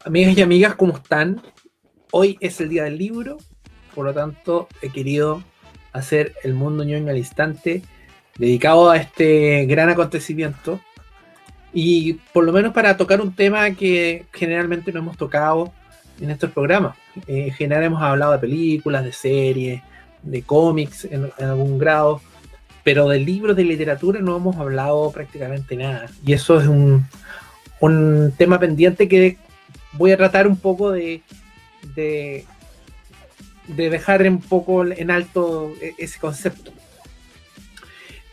Amigas y amigas, ¿cómo están? Hoy es el día del libro, por lo tanto he querido hacer el Mundo Ñoño al Instante dedicado a este gran acontecimiento y por lo menos para tocar un tema que generalmente no hemos tocado en estos programas. En general hemos hablado de películas, de series, de cómics en algún grado, pero de libros de literatura no hemos hablado prácticamente nada y eso es un tema pendiente que voy a tratar un poco de, de dejar un poco en alto ese concepto.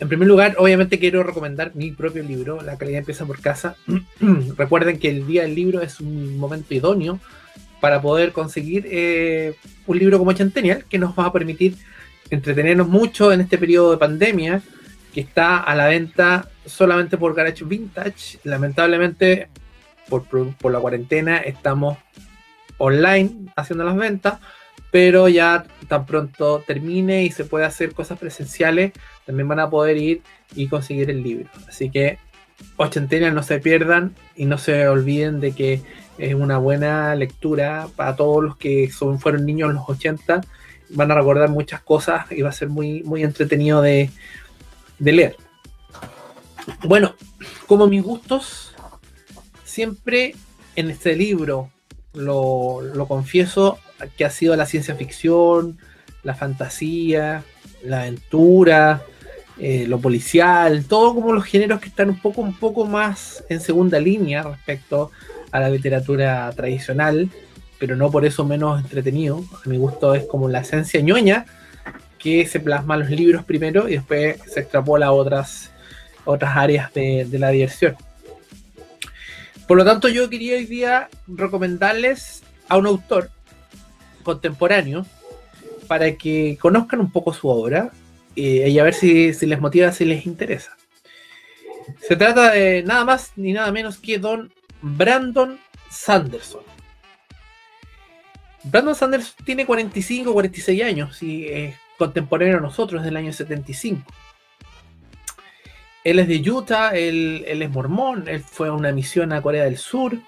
En primer lugar, obviamente quiero recomendar mi propio libro, La calidad empieza por casa. Recuerden que el día del libro es un momento idóneo para poder conseguir un libro como Centennial, que nos va a permitir entretenernos mucho en este periodo de pandemia, que está a la venta solamente por Garage Vintage. Lamentablemente, por la cuarentena, estamos online haciendo las ventas, pero ya tan pronto termine y se puede hacer cosas presenciales, también van a poder ir y conseguir el libro. Así que ochentenas, no se pierdan y no se olviden de que es una buena lectura para todos los que fueron niños en los 80. Van a recordar muchas cosas y va a ser muy, muy entretenido de leer. Bueno, como mis gustos, siempre en este libro lo confieso que ha sido la ciencia ficción, la fantasía, la aventura, lo policial, todo como los géneros que están un poco más en segunda línea respecto a la literatura tradicional, pero no por eso menos entretenido. A mi gusto es como la esencia ñoña que se plasma en los libros primero y después se extrapola a otras áreas de la diversión. Por lo tanto, yo quería hoy día recomendarles a un autor contemporáneo para que conozcan un poco su obra y a ver si les motiva, si les interesa. Se trata de nada más ni nada menos que don Brandon Sanderson. Brandon Sanderson tiene 45, 46 años y es contemporáneo a nosotros, del año 75. Él es de Utah, él es mormón, él fue a una misión a Corea del Sur.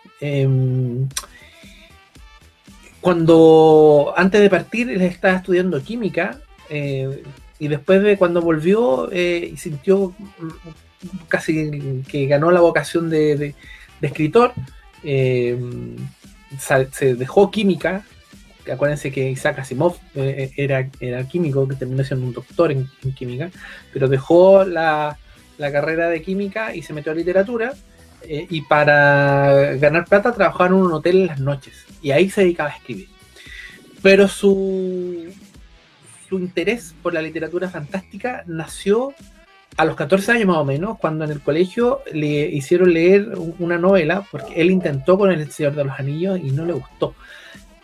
Antes de partir, él estaba estudiando química y después de cuando volvió y sintió casi que ganó la vocación de escritor, se dejó química. Acuérdense que Isaac Asimov era químico, que terminó siendo un doctor en química, pero dejó la carrera de química y se metió a literatura y para ganar plata trabajaba en un hotel en las noches y ahí se dedicaba a escribir. Pero su interés por la literatura fantástica nació a los 14 años más o menos, cuando en el colegio le hicieron leer una novela, porque él intentó con El Señor de los Anillos y no le gustó.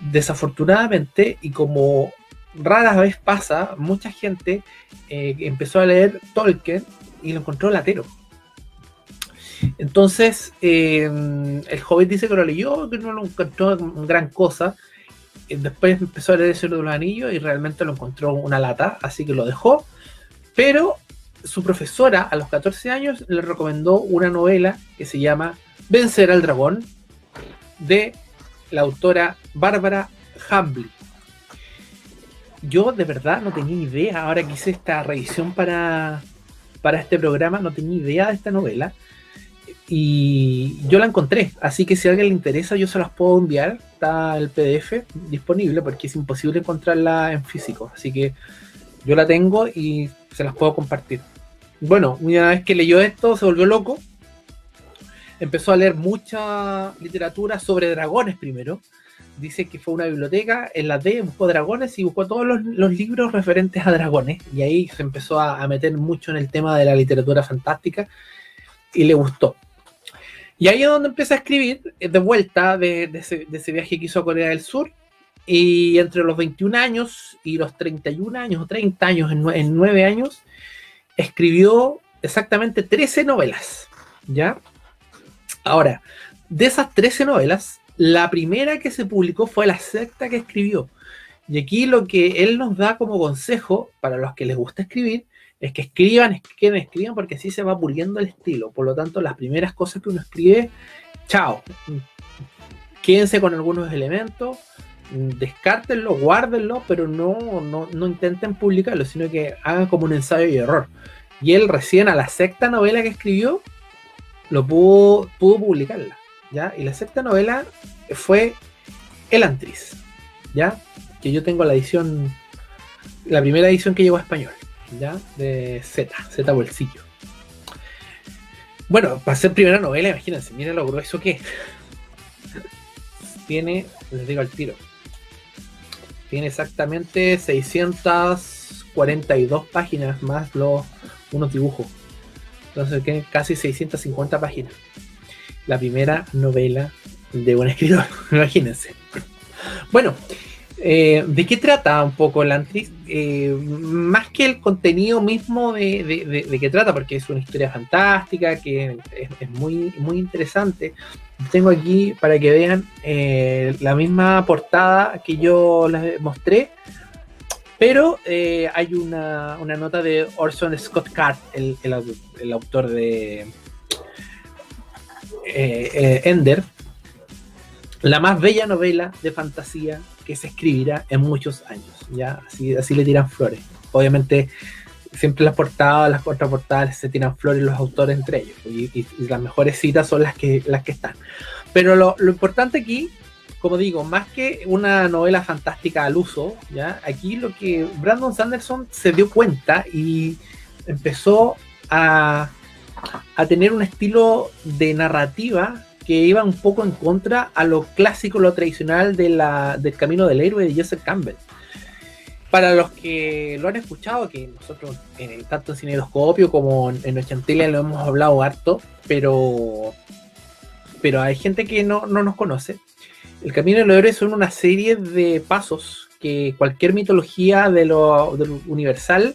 Desafortunadamente, y como rara vez pasa, mucha gente empezó a leer Tolkien y lo encontró latero. Entonces, el Hobbit dice que lo leyó, que no lo encontró gran cosa. Después empezó a leer El Señor de los Anillos y realmente lo encontró una lata, así que lo dejó. Pero su profesora, a los 14 años, le recomendó una novela que se llama Vencer al Dragón, de la autora Bárbara Hambly. Yo de verdad no tenía idea, ahora que hice esta revisión para este programa, no tenía idea de esta novela y yo la encontré, así que si a alguien le interesa yo se las puedo enviar, está el PDF disponible porque es imposible encontrarla en físico, así que yo la tengo y se las puedo compartir. Bueno, una vez que leyó esto se volvió loco, empezó a leer mucha literatura sobre dragones primero. Dice que fue a una biblioteca en la D, buscó dragones y buscó todos los libros referentes a dragones. Y ahí se empezó a meter mucho en el tema de la literatura fantástica y le gustó. Y ahí es donde empieza a escribir de vuelta de ese viaje que hizo a Corea del Sur. Y entre los 21 años y los 31 años o 30 años, en 9 años, escribió exactamente 13 novelas. ¿Ya? Ahora, de esas 13 novelas, la primera que se publicó fue la sexta que escribió. Y aquí lo que él nos da como consejo para los que les gusta escribir es que escriban, porque así se va puliendo el estilo. Por lo tanto, las primeras cosas que uno escribe, chao, quédense con algunos elementos, descártenlo, guárdenlo, pero no intenten publicarlo, sino que hagan como un ensayo y error. Y él recién a la sexta novela que escribió, lo pudo publicarla, ¿ya? Y la sexta novela fue Elantris, ¿ya? Que yo tengo la edición, la primera edición que llegó a español, ¿ya? De Z Bolsillo. Bueno, para ser primera novela, imagínense, miren lo grueso que es. Tiene, les digo al tiro, tiene exactamente 642 páginas más unos dibujos. Entonces tiene casi 650 páginas. La primera novela de un escritor, imagínense. Bueno, ¿de qué trata un poco Elantris? Más que el contenido mismo de qué trata, porque es una historia fantástica, que es muy, muy interesante. Tengo aquí para que vean la misma portada que yo les mostré, pero hay una nota de Orson Scott Card, el autor de Ender, la más bella novela de fantasía que se escribirá en muchos años, ¿ya? Así le tiran flores. Obviamente siempre las portadas, las contraportadas se tiran flores los autores entre ellos, y las mejores citas son las que están. Pero lo importante aquí, como digo, más que una novela fantástica al uso, ¿ya? Aquí lo que Brandon Sanderson se dio cuenta y empezó a tener un estilo de narrativa que iba un poco en contra a lo clásico, lo tradicional del camino del héroe de Joseph Campbell. Para los que lo han escuchado, que nosotros tanto en Cineidoscopio como en Ochantilia lo hemos hablado harto, pero hay gente que no nos conoce. El camino del héroe son una serie de pasos que cualquier mitología de lo universal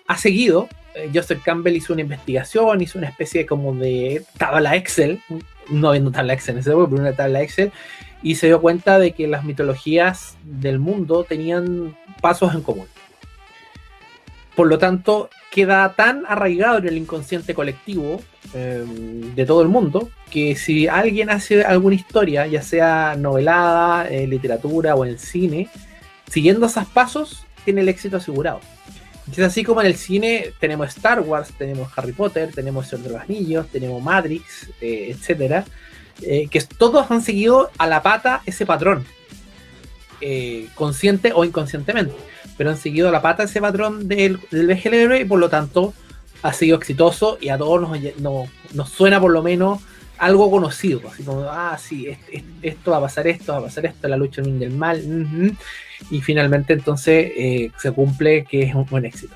ha seguido. Joseph Campbell hizo una investigación, hizo una especie como de tabla Excel, no viendo tabla Excel en ese tiempo, pero una tabla Excel, y se dio cuenta de que las mitologías del mundo tenían pasos en común. Por lo tanto, queda tan arraigado en el inconsciente colectivo de todo el mundo, que si alguien hace alguna historia, ya sea novelada, literatura o en cine, siguiendo esos pasos, tiene el éxito asegurado. Es así como en el cine tenemos Star Wars, tenemos Harry Potter, tenemos Señor de los Anillos, tenemos Matrix, etcétera, que todos han seguido a la pata ese patrón, consciente o inconscientemente, pero han seguido a la pata ese patrón del viaje del héroe, y por lo tanto ha sido exitoso, y a todos nos suena por lo menos algo conocido, así como, sí, esto va a pasar, la lucha del bien y del mal, y finalmente entonces se cumple, que es un buen éxito.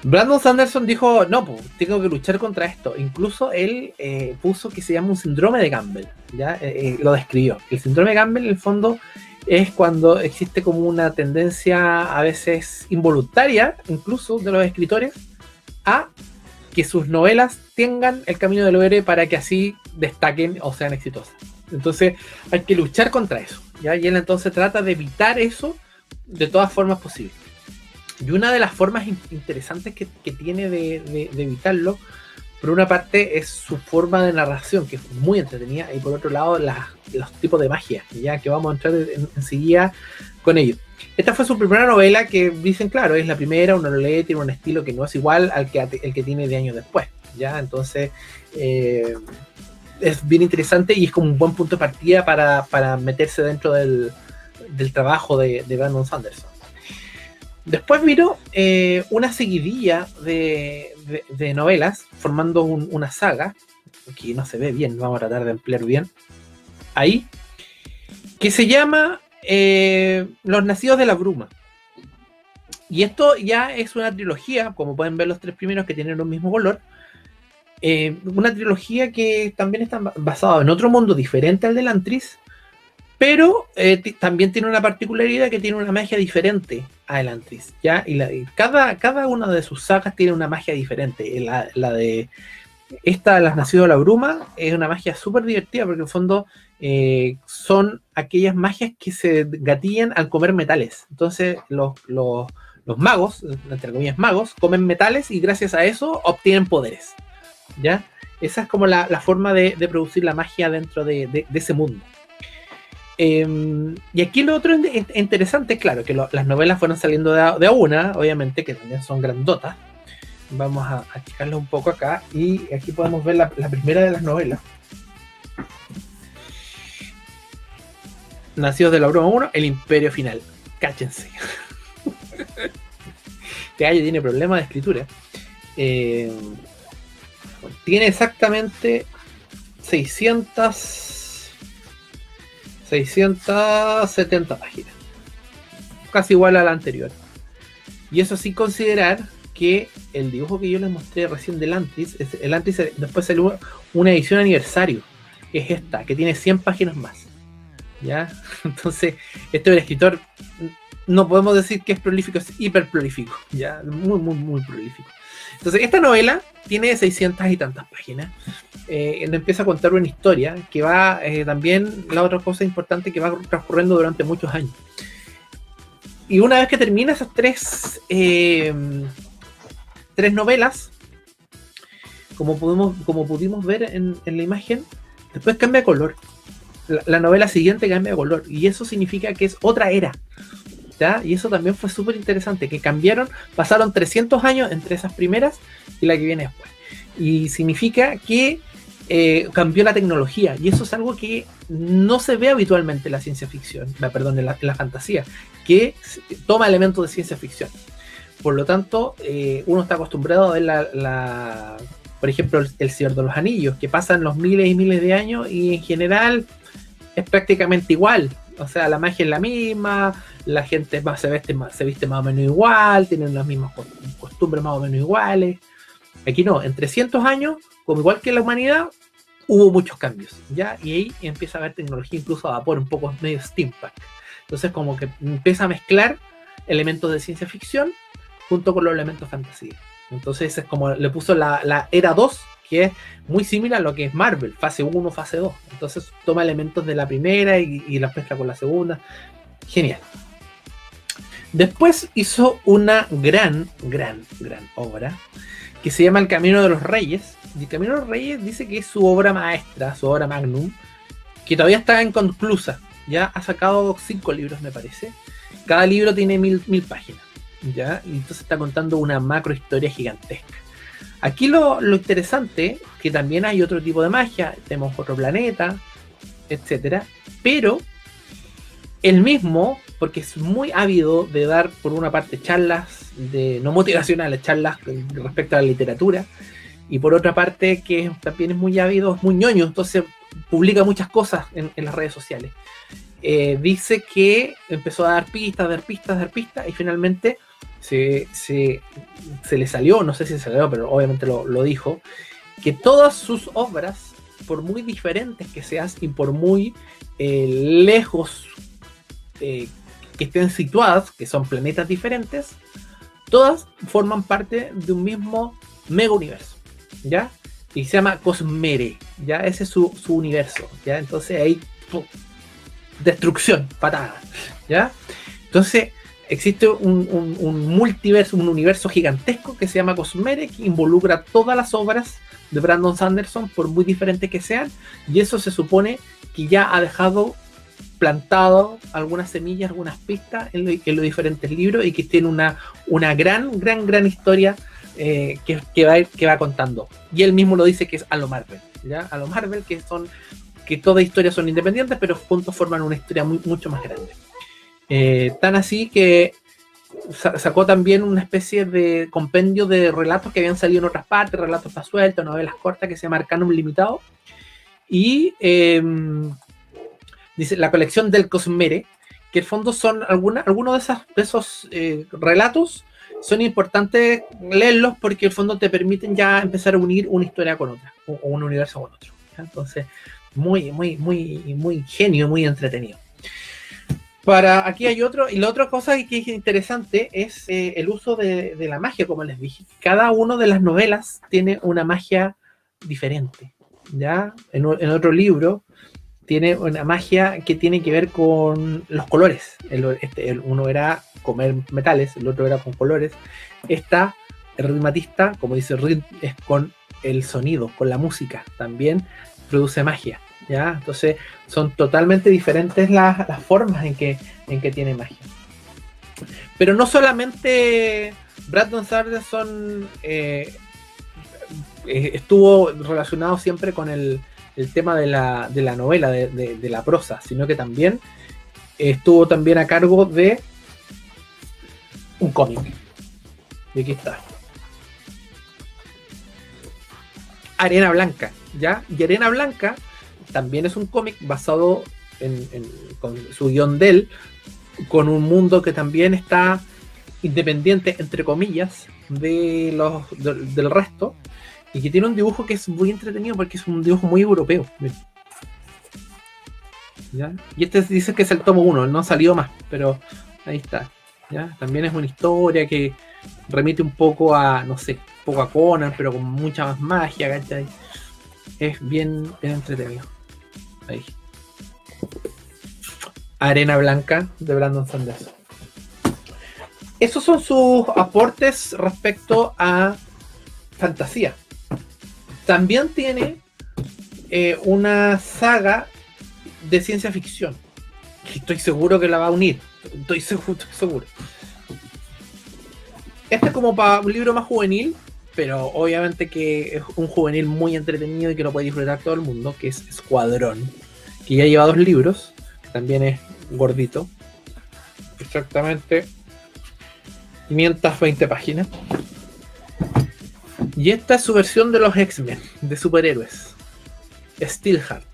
Brandon Sanderson dijo, no, pues tengo que luchar contra esto. Incluso él puso que se llama un síndrome de Campbell, ¿ya? Lo describió. El síndrome de Campbell, en el fondo, es cuando existe como una tendencia a veces involuntaria, incluso de los escritores, a que sus novelas tengan el camino del héroe para que así destaquen o sean exitosas. Entonces hay que luchar contra eso, ¿ya? Y él entonces trata de evitar eso de todas formas posibles. Y una de las formas interesantes que tiene de evitarlo, por una parte, es su forma de narración, que es muy entretenida, y por otro lado, los tipos de magia, ya que vamos a entrar enseguida con ello. Esta fue su primera novela, que dicen, claro, es la primera, uno lo lee, tiene un estilo que no es igual al el que tiene de años después, ¿ya? Entonces, es bien interesante y es como un buen punto de partida para meterse dentro del trabajo de Brandon Sanderson. Después vino una seguidilla de novelas, formando una saga, que no se ve bien, vamos a tratar de emplear bien, ahí, que se llama Los Nacidos de la Bruma. Y esto ya es una trilogía, como pueden ver los tres primeros que tienen el mismo color, una trilogía que también está basada en otro mundo diferente al de Elantris, pero también tiene una particularidad, que tiene una magia diferente a Elantris, ¿ya? Y cada una de sus sagas tiene una magia diferente. La de esta, Las Nacidos de la Bruma, es una magia súper divertida, porque en el fondo son aquellas magias que se gatillan al comer metales. Entonces los magos, entre comillas magos, comen metales y gracias a eso obtienen poderes, ¿ya? Esa es como la forma de producir la magia dentro de ese mundo. Y aquí lo otro interesante, claro, que las novelas fueron saliendo de a una, obviamente, que también son grandotas. Vamos a checarlo un poco acá, y aquí podemos ver la primera de las novelas. Nacidos de la Bruma 1, El Imperio Final. Cáchense. Este gallo tiene problemas de escritura. Tiene exactamente 670 páginas. Casi igual a la anterior. Y eso sin considerar que el dibujo que yo les mostré recién del Antris, el Antris después salió una edición aniversario, que es esta, que tiene 100 páginas más. ¿Ya? Entonces, este es el escritor, no podemos decir que es prolífico, es hiper prolífico, ¿ya? Muy prolífico. Entonces, esta novela tiene 600 y tantas páginas. Empieza a contar una historia que va, también, la otra cosa importante, que va transcurriendo durante muchos años. Y una vez que termina esas tres novelas, como pudimos ver en la imagen, después cambia de color. La novela siguiente cambia de color, y eso significa que es otra era, ¿ya? Y eso también fue súper interesante, que pasaron 300 años entre esas primeras y la que viene después, y significa que cambió la tecnología, y eso es algo que no se ve habitualmente en la ciencia ficción, perdón, en la fantasía, que toma elementos de ciencia ficción. Por lo tanto, uno está acostumbrado a ver por ejemplo, el Señor de los Anillos, que pasan los miles y miles de años, y en general es prácticamente igual. O sea, la magia es la misma, la gente se viste más o menos igual, tienen las mismas costumbres más o menos iguales. Aquí no, en 300 años, como igual que la humanidad, hubo muchos cambios, ¿ya? Y ahí empieza a haber tecnología incluso a vapor, un poco medio steampunk. Entonces como que empieza a mezclar elementos de ciencia ficción junto con los elementos fantasía. Entonces es como le puso la era 2, que es muy similar a lo que es Marvel, fase 1, fase 2. Entonces toma elementos de la primera y las mezcla con la segunda. Genial. Después hizo una gran obra que se llama El Camino de los Reyes. Y El Camino de los Reyes dice que es su obra maestra, su obra magnum, que todavía está inconclusa. Ya ha sacado 5 libros, me parece. Cada libro tiene 1000 páginas. ¿Ya? Y entonces está contando una macro historia gigantesca. Aquí lo interesante, que también hay otro tipo de magia, tenemos otro planeta, etcétera, pero él mismo, porque es muy ávido de dar, por una parte, charlas no motivacionales, charlas respecto a la literatura, y por otra parte, que también es muy ávido, es muy ñoño, entonces publica muchas cosas en las redes sociales. Dice que empezó a dar pistas, y finalmente se le salió, no sé si se salió, pero obviamente lo dijo, que todas sus obras, por muy diferentes que sean y por muy lejos que estén situadas, que son planetas diferentes, todas forman parte de un mismo mega universo, ¿ya? Y se llama Cosmere, ¿ya? Ese es su universo, ¿ya? Entonces ahí destrucción, patada, ¿ya? Entonces existe un multiverso, un universo gigantesco que se llama Cosmere, que involucra todas las obras de Brandon Sanderson, por muy diferentes que sean, y eso se supone que ya ha dejado plantado algunas semillas, algunas pistas en los diferentes libros, y que tiene una gran historia que va contando. Y él mismo lo dice que es a lo Marvel, ¿ya? A lo Marvel, que todas historias son independientes, pero juntos forman una historia mucho más grande. Tan así que sacó también una especie de compendio de relatos que habían salido en otras partes, relatos para sueltos, novelas cortas, que se llama Arcanum Limitado. Y dice la colección del Cosmere, que en el fondo son algunos de esos relatos. Son importantes leerlos porque en el fondo te permiten ya empezar a unir una historia con otra, o un universo con otro. Entonces, muy genio, muy entretenido. Aquí hay otro, y la otra cosa que es interesante es el uso de la magia, como les dije. Cada una de las novelas tiene una magia diferente, ¿ya? En otro libro tiene una magia que tiene que ver con los colores. Uno era comer metales, el otro era con colores. Esta, el ritmatista, como dice Rit, es con el sonido, con la música. También produce magia, ¿ya? Entonces son totalmente diferentes las formas en que tiene magia. Pero no solamente Brandon Sanderson estuvo relacionado siempre con el tema de la novela, de la prosa, sino que también estuvo también a cargo de un cómic. Y aquí está. Arena Blanca, ¿ya? Y Arena Blanca también es un cómic basado con su guión de él, con un mundo que también está independiente, entre comillas, del resto, y que tiene un dibujo que es muy entretenido porque es un dibujo muy europeo. ¿Ya? Y este dice que es el tomo 1, no ha salido más, pero ahí está. ¿Ya? También es una historia que remite un poco a, no sé, un poco a Conan, pero con mucha más magia, ¿cachai? Es bien entretenido. Ahí. Arena Blanca de Brandon Sanderson. Esos son sus aportes respecto a fantasía. También tiene una saga de ciencia ficción. Estoy seguro que la va a unir. Estoy seguro. Este es como para un libro más juvenil, pero obviamente que es un juvenil muy entretenido y que lo puede disfrutar todo el mundo, que es Escuadrón, que ya lleva 2 libros, que también es gordito. Exactamente 520 páginas. Y esta es su versión de los X-Men, de superhéroes. Steelheart.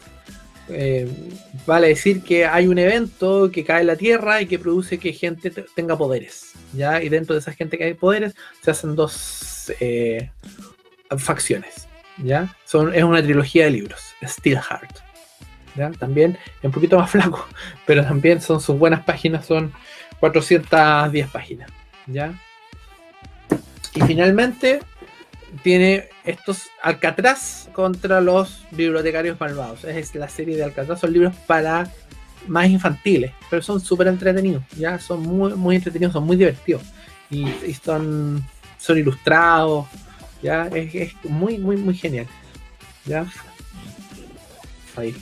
Vale decir que hay un evento que cae en la Tierra y que produce que gente tenga poderes, ¿ya? Y dentro de esa gente que hay poderes se hacen 2 facciones, ¿ya? Es una trilogía de libros, Steelheart, ¿ya? También es un poquito más flaco, pero también son sus buenas páginas, son 410 páginas, ¿ya? Y finalmente tiene estos Alcatraz contra los bibliotecarios malvados. Es la serie de Alcatraz, son libros para más infantiles, pero son súper entretenidos, ya son muy entretenidos, son muy divertidos y son ilustrados, ya es muy genial, ya ahí.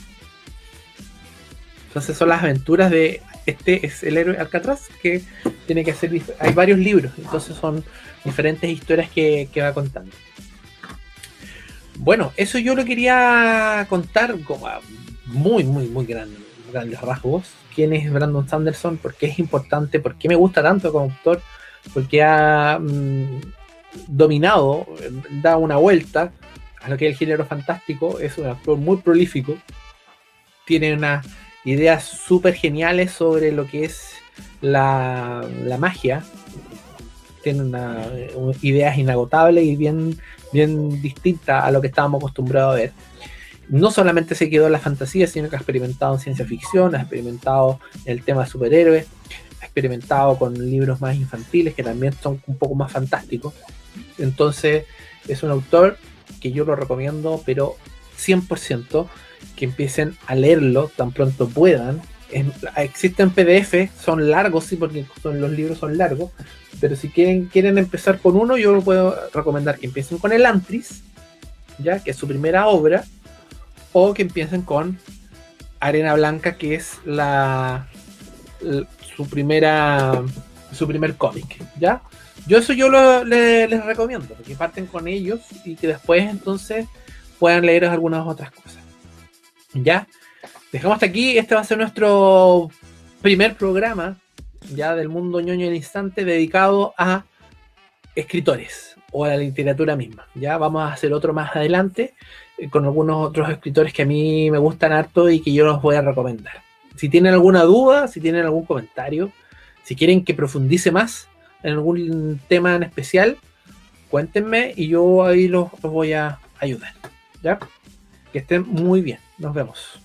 Entonces son las aventuras de este es el héroe Alcatraz que tiene que hacer, hay varios libros, entonces son diferentes historias que va contando. Bueno, eso yo lo quería contar como a muy grandes rasgos. ¿Quién es Brandon Sanderson? ¿Por qué es importante? ¿Por qué me gusta tanto como autor? Porque ha dominado, da una vuelta a lo que es el género fantástico. Es un autor muy prolífico. Tiene unas ideas súper geniales sobre lo que es la magia. Tiene ideas inagotables y bien distintas a lo que estábamos acostumbrados a ver. No solamente se quedó en la fantasía, sino que ha experimentado en ciencia ficción, ha experimentado en el tema de superhéroes, ha experimentado con libros más infantiles que también son un poco más fantásticos. Entonces es un autor que yo lo recomiendo, pero 100% que empiecen a leerlo tan pronto puedan. Existen PDF, son largos, sí, porque los libros son largos, pero si quieren empezar con uno, yo lo puedo recomendar que empiecen con el Antris, ya que es su primera obra, o que empiecen con Arena Blanca, que es su primer cómic, ¿ya? Yo les recomiendo, que parten con ellos y que después entonces puedan leer algunas otras cosas, ¿ya? Dejamos hasta aquí. Este va a ser nuestro primer programa ya del mundo ñoño al instante dedicado a escritores o a la literatura misma. Ya vamos a hacer otro más adelante con algunos otros escritores que a mí me gustan harto y que yo los voy a recomendar. Si tienen alguna duda, si tienen algún comentario, si quieren que profundice más en algún tema en especial, cuéntenme y yo ahí los voy a ayudar. ¿Ya? Que estén muy bien. Nos vemos.